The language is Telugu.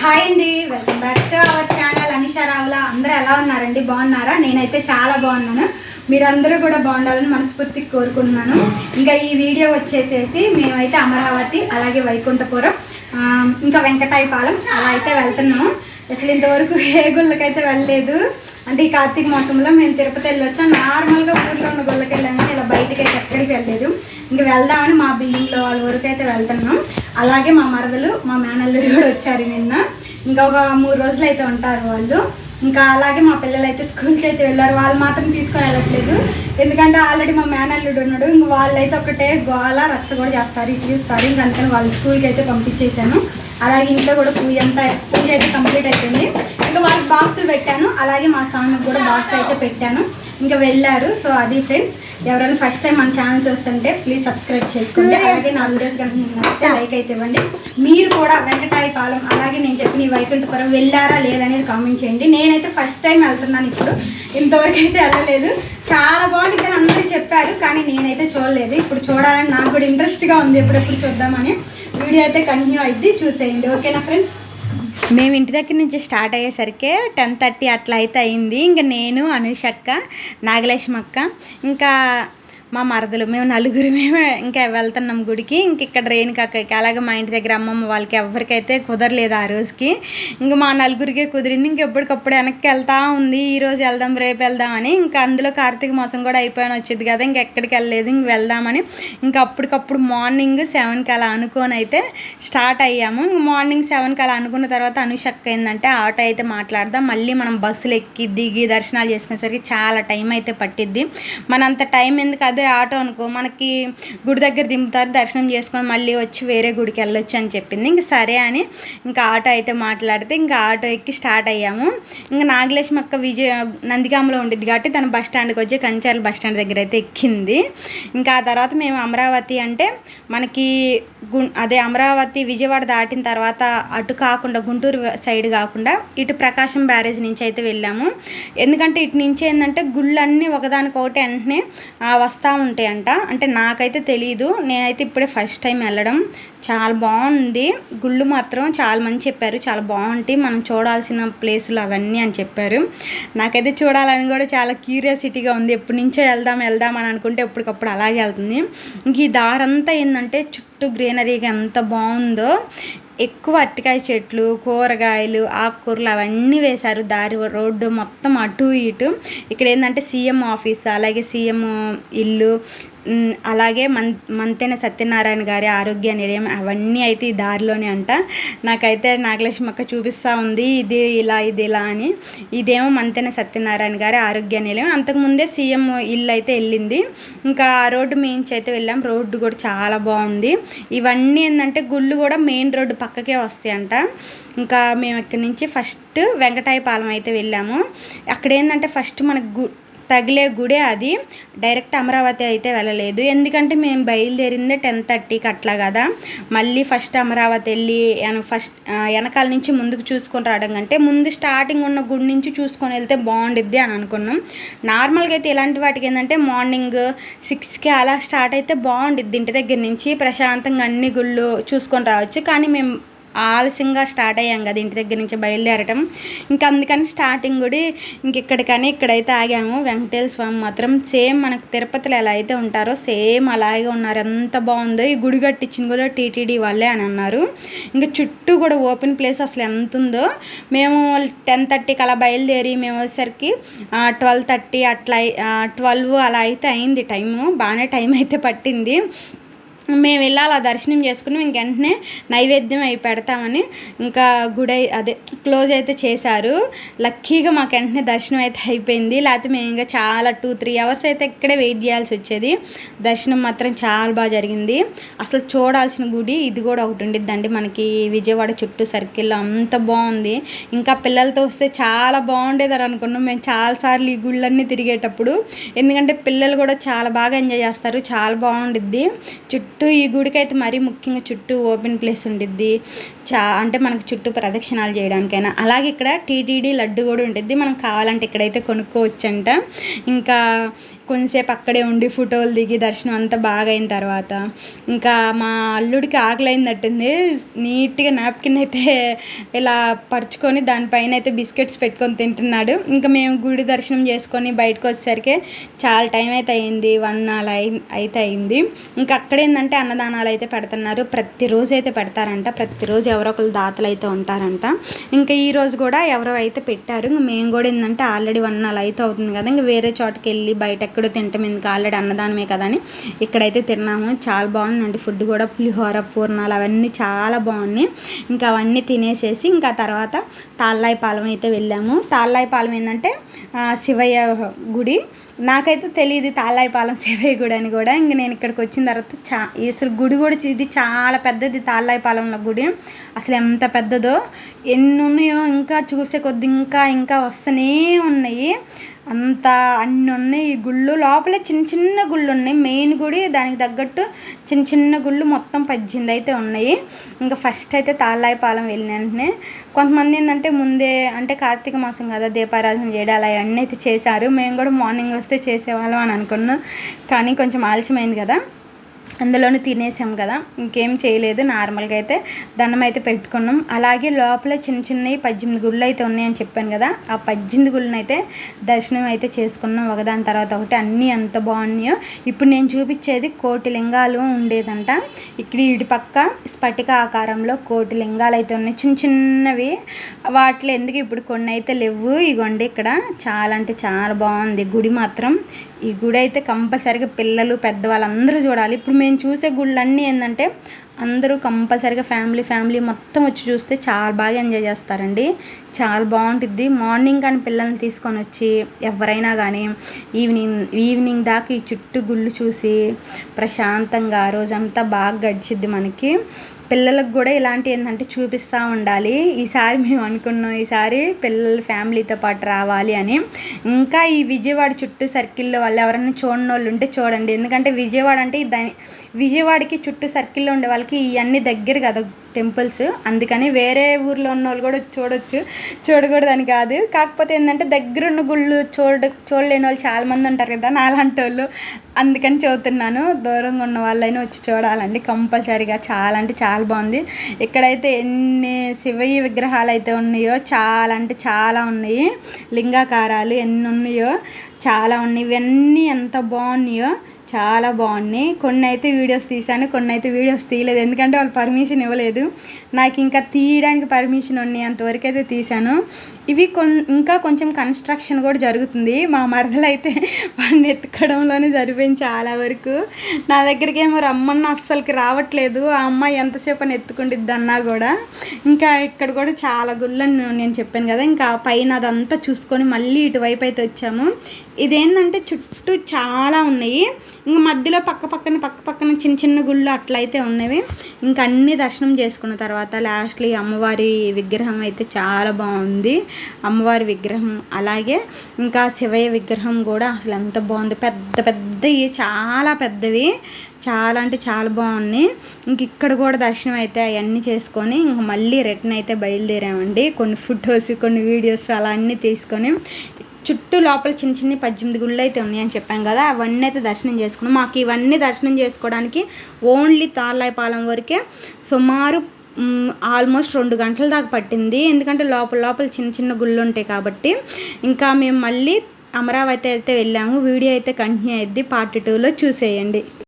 హాయ్ అండి, welcome back to our channel Anisha Ravula. అందరూ ఎలా ఉన్నారండి? బాగున్నారా? నేనైతే చాలా బాగున్నాను. మీరందరూ కూడా బాగుండాలని మనస్ఫూర్తిగా కోరుకుంటున్నాను. ఇంకా ఈ వీడియో వచ్చేసేసి మేమైతే అమరావతి, అలాగే వైకుంఠపురం, ఇంకా వెంకటాయపాలెం అలా అయితే వెళ్తున్నాము. అసలు ఇంతవరకు ఏ గుళ్ళకైతే వెళ్ళలేదు. అంటే ఈ కార్తీక మాసంలో మేము తిరుపతి వెళ్ళొచ్చాం. నార్మల్గా ఊర్లో ఉన్న గుళ్ళకి వెళ్ళాము, ఇలా బయటకి అయితే ఎక్కడికి వెళ్ళలేదు. ఇంక వెళ్దామని మా బిల్డింగ్లో వాళ్ళ వరకు అయితే వెళ్తున్నాం. అలాగే మా మరదలు, మా మేనల్లుడు కూడా వచ్చారు నిన్న. ఇంకా ఒక 3 రోజులు అయితే ఉంటారు వాళ్ళు. ఇంకా అలాగే మా పిల్లలు అయితే స్కూల్కి అయితే వెళ్ళారు. వాళ్ళు మాత్రం తీసుకొని వెళ్ళట్లేదు, ఎందుకంటే ఆల్రెడీ మా మేనల్లుడు ఉన్నాడు. ఇంక వాళ్ళైతే ఒకటే గోల రచ్చ కూడా చేస్తారు, ఇసుగిస్తారు. ఇంక అందుకని వాళ్ళు స్కూల్కి అయితే పంపించేశాను. అలాగే ఇంట్లో కూడా పూజ అయితే కంప్లీట్ అయిపోయింది. ఇంకా వాళ్ళకి బాక్సులు పెట్టాను, అలాగే మా స్వామికి కూడా బాక్స్ అయితే పెట్టాను. ఇంకా వెళ్ళారు. సో అది ఫ్రెండ్స్, ఎవరైనా ఫస్ట్ టైం మన ఛానల్ చూస్తుంటే ప్లీజ్ సబ్స్క్రైబ్ చేసుకోండి. అలాగే నా వీడియోస్ కనుక లైక్ అయితే ఇవ్వండి. మీరు కూడా వెంకటాయపాలెం, అలాగే నేను చెప్పిన ఈ వైకుంఠపురం వెళ్ళారా లేదనేది కామెంట్ చేయండి. నేనైతే ఫస్ట్ టైం వెళ్తున్నాను, ఇప్పుడు ఇంతవరకు అయితే వెళ్ళలేదు. చాలా బాగుంటుంది అని అందరూ చెప్పారు, కానీ నేనైతే చూడలేదు. ఇప్పుడు చూడాలని నాకు కూడా ఇంట్రెస్ట్గా ఉంది, ఎప్పుడెప్పుడు చూద్దామని. వీడియో అయితే కంటిన్యూ అయింది, చూసేయండి. ఓకేనా ఫ్రెండ్స్? మేము ఇంటి దగ్గర నుంచి స్టార్ట్ అయ్యేసరికి 10:30 అట్లా అయితే అయింది. ఇంకా నేను, అనుషక్క, నాగలక్ష్మక్క, ఇంకా మా మరదలు, మేము నలుగురు ఇంకా వెళ్తున్నాం గుడికి. ఇంక ఇక్కడ రేణుకక్కకి, అలాగే మా ఇంటి దగ్గర అమ్మమ్మ వాళ్ళకి ఎవరికైతే కుదరలేదు ఆ రోజుకి. ఇంక మా నలుగురికే కుదిరింది. ఇంకెప్పటికప్పుడు వెనక్కి వెళ్తా ఉంది, ఈరోజు వెళ్దాం రేపు వెళ్దామని. ఇంకా అందులో కార్తీక మాసం కూడా అయిపోయిన వచ్చింది కదా, ఇంకెక్కడికి వెళ్ళలేదు. ఇంక వెళ్దామని ఇంకా అప్పటికప్పుడు మార్నింగ్ 7కి అలా అనుకొని అయితే స్టార్ట్ అయ్యాము. ఇంక మార్నింగ్ 7కి అలా అనుకున్న తర్వాత అనుషక్క ఏంటంటే ఆటో అయితే మాట్లాడదాం, మళ్ళీ మనం బస్సులు ఎక్కి దిగి దర్శనాలు చేసుకునేసరికి చాలా టైం అయితే పట్టిద్ది. మనంత టైం ఎందుకు, అదే ఆటో అనుకో మనకి గుడి దగ్గర దింపుతారు, దర్శనం చేసుకొని మళ్ళీ వచ్చి వేరే గుడికి వెళ్ళొచ్చు అని చెప్పింది. ఇంక సరే అని ఇంకా ఆటో అయితే మాట్లాడితే ఇంకా ఆటో ఎక్కి స్టార్ట్ అయ్యాము. ఇంకా నాగలక్ష్మి అక్క నందిగామలో ఉండిద్ది కాబట్టి తన బస్ స్టాండ్కి వచ్చి కంచాల బస్ స్టాండ్ దగ్గర అయితే ఎక్కింది. ఇంకా ఆ తర్వాత మేము అమరావతి అంటే మనకి అదే అమరావతి విజయవాడ దాటిన తర్వాత అటు కాకుండా గుంటూరు సైడ్ కాకుండా ఇటు ప్రకాశం బ్యారేజ్ నుంచి అయితే వెళ్ళాము. ఎందుకంటే ఇటు నుంచి ఏంటంటే గుళ్ళన్నీ ఒకదానికొకటి వెంటనే వస్తూ ఉంటాయంట. అంటే నాకైతే తెలీదు, నేనైతే ఇప్పుడే ఫస్ట్ టైం వెళ్ళడం. చాలా బాగుంది, గుళ్ళు మాత్రం చాలా మంది చెప్పారు, చాలా బాగుంటాయి, మనం చూడాల్సిన ప్లేసులు అవన్నీ అని చెప్పారు. నాకైతే చూడాలని కూడా చాలా క్యూరియాసిటీగా ఉంది. ఎప్పటి నుంచో వెళ్దాం అని అనుకుంటే ఎప్పటికప్పుడు అలాగే వెళ్తుంది. ఇంక ఈ దారంతా ఏంటంటే చుట్టూ గ్రీనరీగా ఎంత బాగుందో. ఎక్కువ అరటికాయ చెట్లు, కూరగాయలు, ఆకుకూరలు అవన్నీ వేశారు. రోడ్డు మొత్తం అటు ఇటు. ఇక్కడ ఏంటంటే సీఎం ఆఫీస్, అలాగే సీఎం ఇల్లు, అలాగే మంతెన సత్యనారాయణ గారి ఆరోగ్య నిలయం అవన్నీ అయితే ఈ దారిలోనే అంట. నాకైతే నాగలక్ష్మి అక్క చూపిస్తూ ఉంది, ఇది ఇలా అని. ఇదేమో మంతెన సత్యనారాయణ గారి ఆరోగ్య నిలయం. అంతకుముందే సీఎం ఇల్లు అయితే వెళ్ళింది. ఇంకా ఆ రోడ్డు మించి అయితే వెళ్ళాం. రోడ్డు కూడా చాలా బాగుంది. ఇవన్నీ ఏంటంటే గుళ్ళు కూడా మెయిన్ రోడ్డు పక్కకే వస్తాయంట. ఇంకా మేము ఇక్కడి నుంచి ఫస్ట్ వెంకటాయపాలెం అయితే వెళ్ళాము. అక్కడ ఏంటంటే ఫస్ట్ మనకు తగిలే గుడే అది, డైరెక్ట్ అమరావతి అయితే వెళ్ళలేదు. ఎందుకంటే మేము బయలుదేరిందే 10:30కి అట్లా కదా. మళ్ళీ ఫస్ట్ అమరావతి వెళ్ళి వెనకాల నుంచి ముందుకు చూసుకొని రావడం కంటే ముందు స్టార్టింగ్ ఉన్న గుడి నుంచి చూసుకొని వెళ్తే బాగుండిద్ది అని అనుకున్నాం. నార్మల్గా అయితే ఇలాంటి వాటికి ఏంటంటే మార్నింగ్ 6కి అలా స్టార్ట్ అయితే బాగుండిద్ది. ఇంటి దగ్గర నుంచి ప్రశాంతంగా అన్ని గుళ్ళు చూసుకొని రావచ్చు. కానీ మేము ఆలస్యంగా స్టార్ట్ అయ్యాం కదా ఇంటి దగ్గర నుంచి బయలుదేరటం. ఇంకా అందుకని స్టార్టింగ్ కూడా ఇక్కడైతే ఆగాము. వెంకటేశ్వర స్వామి మాత్రం సేమ్ మనకు తిరుపతిలో ఎలా అయితే ఉంటారో సేమ్ అలాగే ఉన్నారు. ఎంత బాగుందో. ఈ గుడి కట్టించింది కూడా టీటీడీ వాళ్ళే అని అన్నారు. ఇంకా చుట్టూ కూడా ఓపెన్ ప్లేస్ అసలు ఎంత ఉందో. మేము 10:30కి అలా బయలుదేరి మేము వచ్చేసరికి 12:30 అట్లా 12 అలా అయితే అయింది టైము. బాగానే టైం అయితే పట్టింది. మేము వెళ్ళాలి, ఆ దర్శనం చేసుకుని ఇంక వెంటనే నైవేద్యం అవి పెడతామని ఇంకా గుడి అదే క్లోజ్ అయితే చేశారు. లక్కీగా మాకు వెంటనే దర్శనం అయితే అయిపోయింది. లేకపోతే మేము ఇంకా చాలా 2-3 అవర్స్ అయితే ఇక్కడే వెయిట్ చేయాల్సి వచ్చేది. దర్శనం మాత్రం చాలా బాగా జరిగింది. అసలు చూడాల్సిన గుడి ఇది కూడా ఒకటి ఉండిద్దండి మనకి విజయవాడ చుట్టూ సర్కిల్లో. అంత బాగుంది. ఇంకా పిల్లలతో వస్తే చాలా బాగుండేది అని అనుకున్నాం మేము చాలాసార్లు ఈ గుళ్ళన్నీ తిరిగేటప్పుడు. ఎందుకంటే పిల్లలు కూడా చాలా బాగా ఎంజాయ్ చేస్తారు, చాలా బాగుండిద్ది. చుట్టూ ఈ గుడికి అయితే మరీ ముఖ్యంగా చుట్టూ ఓపెన్ ప్లేస్ ఉండిద్ది. అంటే మనకు చుట్టూ ప్రదక్షిణాలు చేయడానికైనా. అలాగే ఇక్కడ టీటీడీ లడ్డు కూడా ఉంటుంది, మనం కావాలంటే ఇక్కడైతే కొనుక్కోవచ్చంట. ఇంకా కొంతసేపు అక్కడే ఉండి ఫోటోలు దిగి దర్శనం అంతా బాగా అయిన తర్వాత ఇంకా మా అల్లుడికి ఆకలి అయిందట్టుంది. నీట్గా నాప్కిన్ అయితే ఇలా పరుచుకొని దానిపైన అయితే బిస్కెట్స్ పెట్టుకొని తింటున్నాడు. ఇంకా మేము గుడి దర్శనం చేసుకొని బయటకు వచ్చేసరికి చాలా టైం అయితే అయింది, 1 అలా అయితే అయింది. ఇంకా అక్కడేందంటే అన్నదానాలు అయితే పెడుతున్నారు. ప్రతిరోజు అయితే పెడతారంట, ప్రతిరోజు ఎవరో ఒకరు దాతలు అయితే ఉంటారంట. ఇంకా ఈరోజు కూడా ఎవరో అయితే పెట్టారు. ఇంకా మేము కూడా ఏంటంటే ఆల్రెడీ 1 అలా అయితే అవుతుంది కదా, ఇంకా వేరే చోటుకి వెళ్ళి బయట ఎక్కడో తింటాం, ఎందుకు ఆల్రెడీ అన్నదానమే కదా అని ఇక్కడైతే తిన్నాము. చాలా బాగుందండి ఫుడ్ కూడా, పులిహోర, పూర్ణాలు అవన్నీ చాలా బాగున్నాయి. ఇంకా అవన్నీ తినేసేసి ఇంకా తర్వాత తాళ్ళాయిపాలెం అయితే వెళ్ళాము. తాళ్ళాయిపాలెం ఏంటంటే శివయ్య గుడి. నాకైతే తెలియదు తాళ్ళాయిపాలెం శివయ్య గుడి అని కూడా. ఇంక నేను ఇక్కడికి వచ్చిన తర్వాత అసలు గుడి కూడా ఇది చాలా పెద్దది. తాళ్ళాయిపాలెంలో గుడి అసలు ఎంత పెద్దదో, ఎన్ని ఉన్నాయో ఇంకా చూసే కొద్ది ఇంకా వస్తూనే ఉన్నాయి. అన్నీ ఉన్నాయి. ఈ గుళ్ళు లోపల చిన్న చిన్న గుళ్ళు ఉన్నాయి. మెయిన్ గుడి దానికి తగ్గట్టు చిన్న చిన్న గుళ్ళు మొత్తం 18 అయితే ఉన్నాయి. ఇంకా ఫస్ట్ అయితే తాళ్ళాయిపాలెం వెళ్ళిన వెంటనే కొంతమంది ఏంటంటే ముందే అంటే కార్తీక మాసం కదా దీపారాధన చేయడం అలా అన్నీ అయితే చేశారు. మేము కూడా మార్నింగ్ వస్తే చేసేవాళ్ళం అని అనుకున్నాం, కానీ కొంచెం ఆలస్యమైంది కదా, అందులోనే తినేసాం కదా, ఇంకేం చేయలేదు. నార్మల్గా అయితే దండం అయితే పెట్టుకున్నాం. అలాగే లోపల చిన్న చిన్నవి 18 గుళ్ళు అయితే ఉన్నాయని చెప్పాను కదా, ఆ 18 గుళ్ళని అయితే దర్శనం అయితే చేసుకున్నాం ఒకదాని తర్వాత ఒకటి. అన్నీ ఎంత బాగున్నాయో. ఇప్పుడు నేను చూపించేది 1,000 లింగాలు ఉండేదంట. ఇక్కడ ఇటు పక్క స్ఫటిక ఆకారంలో 1,000 లింగాలు అయితే ఉన్నాయి, చిన్న చిన్నవి. వాటిలో ఎందుకు ఇప్పుడు కొన్ని అయితే లేవు. ఇగోండి ఇక్కడ చాలా అంటే చాలా బాగుంది గుడి మాత్రం. ఈ గుడి అయితే కంపల్సరీగా పిల్లలు పెద్దవాళ్ళు అందరూ చూడాలి. ఇప్పుడు మేము చూసే గుళ్ళన్నీ ఏంటంటే అందరూ కంపల్సరీగా ఫ్యామిలీ మొత్తం వచ్చి చూస్తే చాలా బాగా ఎంజాయ్ చేస్తారండి. చాలా బాగుంటుంది. మార్నింగ్ కానీ పిల్లల్ని తీసుకొని వచ్చి ఎవరైనా కానీ ఈవినింగ్ దాకా ఈ చుట్టూ గుళ్ళు చూసి ప్రశాంతంగా ఆ రోజంతా బాగా గడిచిద్ది మనకి. పిల్లలకు కూడా ఇలాంటి ఏంటంటే చూపిస్తూ ఉండాలి. ఈసారి మేము అనుకున్నాం ఈసారి పిల్లలు ఫ్యామిలీతో పాటు రావాలి అని. ఇంకా ఈ విజయవాడ చుట్టూ సర్కిల్లో వాళ్ళు ఎవరైనా చూడని వాళ్ళు ఉంటే చూడండి. ఎందుకంటే విజయవాడ అంటే విజయవాడకి చుట్టూ సర్కిల్లో ఉండే వాళ్ళకి ఇవన్నీ దగ్గర కదా టెంపుల్స్, అందుకని వేరే ఊర్లో ఉన్న వాళ్ళు కూడా చూడొచ్చు, చూడకూడదని కాదు. కాకపోతే ఏంటంటే దగ్గరున్న గుళ్ళు చూడలేని వాళ్ళు చాలామంది ఉంటారు కదా నాలాంటి వాళ్ళు, అందుకని చదువుతున్నాను. దూరంగా ఉన్న వాళ్ళైనా వచ్చి చూడాలండి కంపల్సరీగా. చాలా అంటే చాలా బాగుంది. ఇక్కడైతే ఎన్ని శివయ్య విగ్రహాలు అయితే ఉన్నాయో చాలా అంటే చాలా ఉన్నాయి. లింగాకారాలు ఎన్ని ఉన్నాయో చాలా ఉన్నాయి. ఇవన్నీ ఎంత బాగున్నాయో చాలా బాగున్నాయి. కొన్ని అయితే వీడియోస్ తీశాను, కొన్ని అయితే వీడియోస్ తీయలేదు, ఎందుకంటే వాళ్ళు పర్మిషన్ ఇవ్వలేదు. నాకు ఇంకా తీయడానికి పర్మిషన్ ఉన్నాయి అంతవరకు అయితే తీశాను. ఇవి ఇంకా కొంచెం కన్స్ట్రక్షన్ కూడా జరుగుతుంది. మా మరదలు అయితే వాడిని ఎత్తుకోవడంలోనే సరిపోయింది చాలా వరకు. నా దగ్గరికి ఏమో రమ్మన్నా అస్సలకి రావట్లేదు. ఆ అమ్మాయి ఎంతసేపు అని ఎత్తుకుంటుంది అన్నా కూడా. ఇంకా ఇక్కడ కూడా చాలా గుళ్ళని నేను చెప్పాను కదా, ఇంకా పైన అదంతా చూసుకొని మళ్ళీ ఇటువైపు అయితే వచ్చాము. ఇదేంటంటే చుట్టూ చాలా ఉన్నాయి. ఇంకా మధ్యలో పక్కన చిన్న చిన్న గుళ్ళు అట్లయితే ఉన్నవి. ఇంకా అన్నీ దర్శనం చేసుకున్న తర్వాత లాస్ట్లో ఈ అమ్మవారి విగ్రహం అయితే చాలా బాగుంది. అమ్మవారి విగ్రహం అలాగే ఇంకా శివయ్య విగ్రహం కూడా అసలు ఎంత బాగుంది. పెద్దవి, చాలా పెద్దవి, చాలా అంటే చాలా బాగున్నాయి. ఇంక ఇక్కడ కూడా దర్శనం అయితే అవన్నీ చేసుకొని ఇంక మళ్ళీ రిటర్న్ అయితే బయలుదేరామండి. కొన్ని ఫొటోస్ కొన్ని వీడియోస్ అలా అన్నీ తీసుకొని చుట్టూ లోపల చిన్న 18 గుళ్ళు అయితే ఉన్నాయని చెప్పాను కదా, అవన్నీ అయితే దర్శనం చేసుకున్నాం. మాకు ఇవన్నీ దర్శనం చేసుకోవడానికి ఓన్లీ తాళ్ళాయిపాలెం వరకే సుమారు ఆల్మోస్ట్ 2 గంటల దాకా పట్టింది. ఎందుకంటే లోపల చిన్న గుళ్ళు ఉంటాయి కాబట్టి. ఇంకా మేము మళ్ళీ అమరావతి అయితే వెళ్ళాము. వీడియో అయితే కంటిన్యూ అయ్యిద్ది, పార్ట్ 2లో చూసేయండి.